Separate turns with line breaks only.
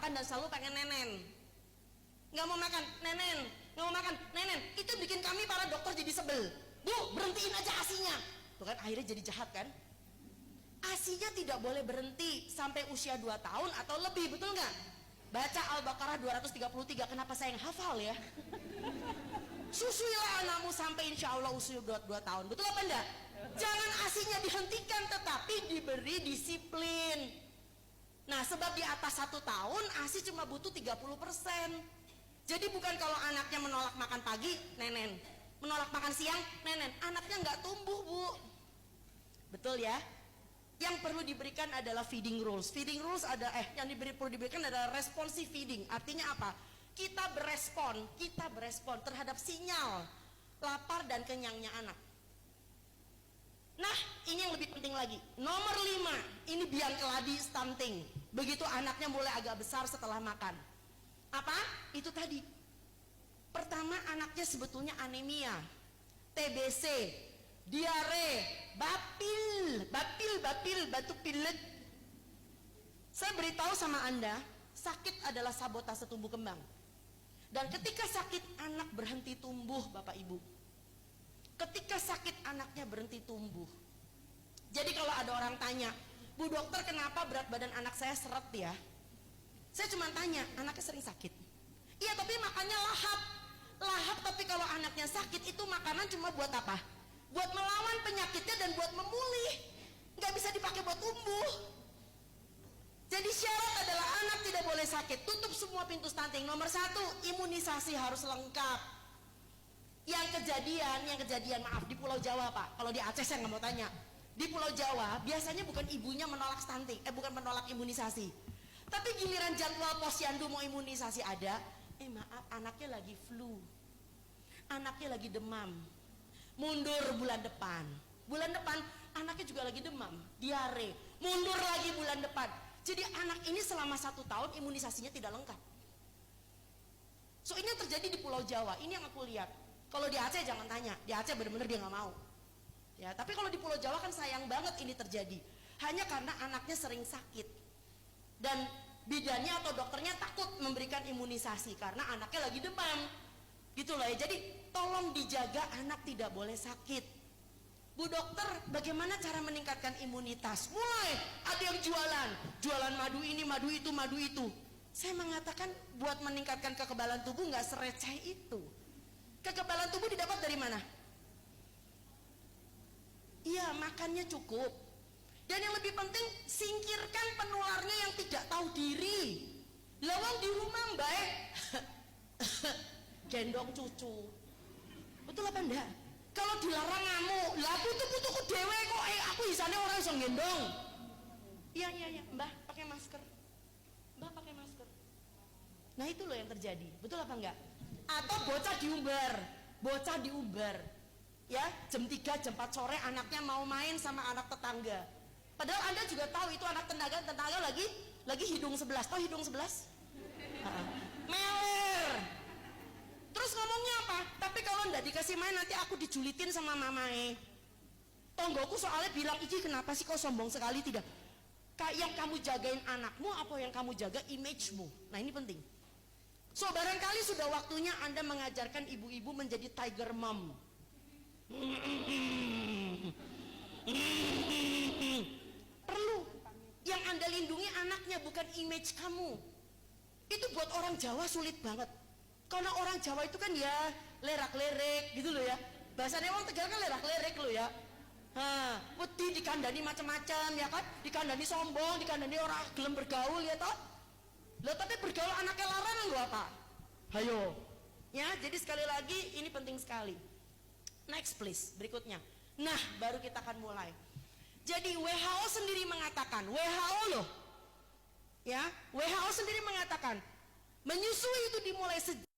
dan selalu pengen nenen, nggak mau makan nenen, nggak mau makan nenen. Itu bikin kami para dokter jadi sebel. Bu, berhentiin aja asinya. Tuh kan akhirnya jadi jahat kan. Asinya tidak boleh berhenti sampai usia 2 tahun atau lebih, betul nggak? Baca Al-Baqarah 233. Kenapa saya yang hafal ya? Susuilah anakmu sampai insya Allah usia 2 tahun. Betul apa enggak? Jangan asinya dihentikan, tetapi diberi disiplin. Nah, sebab di atas 1 tahun asi cuma butuh 30%. Jadi bukan kalau anaknya menolak makan pagi, nenen, menolak makan siang, nenen, anaknya nggak tumbuh, Bu. Betul ya? Yang perlu diberikan adalah feeding rules. Feeding rules perlu diberikan adalah responsive feeding. Artinya apa? Kita berespon terhadap sinyal lapar dan kenyangnya anak. Nah, ini yang lebih penting lagi. Nomor 5, ini biang keladi stunting. Begitu anaknya mulai agak besar setelah makan. Apa? Itu tadi. Pertama, anaknya sebetulnya anemia, TBC, diare, batuk pilek. Saya beritahu sama Anda, sakit adalah sabotase tumbuh kembang. Dan ketika sakit, anak berhenti tumbuh, Bapak Ibu. Ketika sakit, anaknya berhenti tumbuh. Jadi kalau ada orang tanya, Bu dokter, kenapa berat badan anak saya seret ya? Saya cuma tanya, anaknya sering sakit. Iya, tapi makannya lahap. Lahap, tapi kalau anaknya sakit, itu makanan cuma buat apa? Buat melawan penyakitnya dan buat memulih. Nggak bisa dipakai buat tumbuh. Jadi syarat adalah anak tidak boleh sakit. Tutup semua pintu stunting. Nomor 1, imunisasi harus lengkap. Yang kejadian maaf di Pulau Jawa Pak. Kalau di Aceh saya nggak mau tanya. Di Pulau Jawa biasanya bukan ibunya menolak stunting, bukan menolak imunisasi. Tapi giliran jadwal posyandu mau imunisasi ada, maaf, anaknya lagi flu, anaknya lagi demam, mundur bulan depan. Bulan depan anaknya juga lagi demam, diare, mundur lagi bulan depan. Jadi anak ini selama 1 tahun imunisasinya tidak lengkap. So ini yang terjadi di Pulau Jawa. Ini yang aku lihat. Kalau di Aceh jangan tanya, di Aceh benar-benar dia nggak mau. Ya, tapi kalau di Pulau Jawa kan sayang banget ini terjadi. Hanya karena anaknya sering sakit dan bidannya atau dokternya takut memberikan imunisasi karena anaknya lagi demam. Gitu loh ya. Jadi tolong dijaga anak tidak boleh sakit. Bu dokter, bagaimana cara meningkatkan imunitas? Mulai ada yang jualan madu ini, madu itu. Saya mengatakan buat meningkatkan kekebalan tubuh nggak sereceh itu. Kekebalan tubuh didapat dari mana? Iya, makannya cukup. Dan yang lebih penting, singkirkan penularnya yang tidak tahu diri. Lawang di rumah mbak, gendong cucu. Betul apa enggak? Kalau dilarang ngamuk, lah putu-putuku dewe kok, aku isane orang iso gendong. Iya, mbah pakai masker. Mbah pakai masker. Nah itu loh yang terjadi, betul apa enggak? Atau bocah diumbar, ya jam 3, jam 4 sore anaknya mau main sama anak tetangga. Padahal Anda juga tahu itu anak tetangga lagi hidung 11, tahu hidung 11? Meler. Terus ngomongnya apa? Tapi kalau ndak dikasih main nanti aku dijulitin sama mamae. Tonggoku soalnya bilang, "Iki kenapa sih kau sombong sekali?" Tidak. Yang kamu jagain anakmu apa yang kamu jaga image-mu. Nah, ini penting. So, barangkali sudah waktunya Anda mengajarkan ibu-ibu menjadi tiger mom. Perlu. Yang Anda lindungi anaknya bukan image kamu. Itu buat orang Jawa sulit banget. Karena orang Jawa itu kan ya lerak-lerek gitu loh ya. Bahasanya orang Tegal kan lerak-lerek loh ya. Wedi dikandani macam-macam ya kan, dikandani sombong, dikandani orang gelem bergaul ya toh. Loh tapi bergaul anaknya larangan loh apa? Hayo. Ya, jadi sekali lagi ini penting sekali. Next please, berikutnya. Nah, baru kita akan mulai. Jadi WHO sendiri mengatakan, WHO loh. Ya, WHO sendiri mengatakan menyusui itu dimulai sejak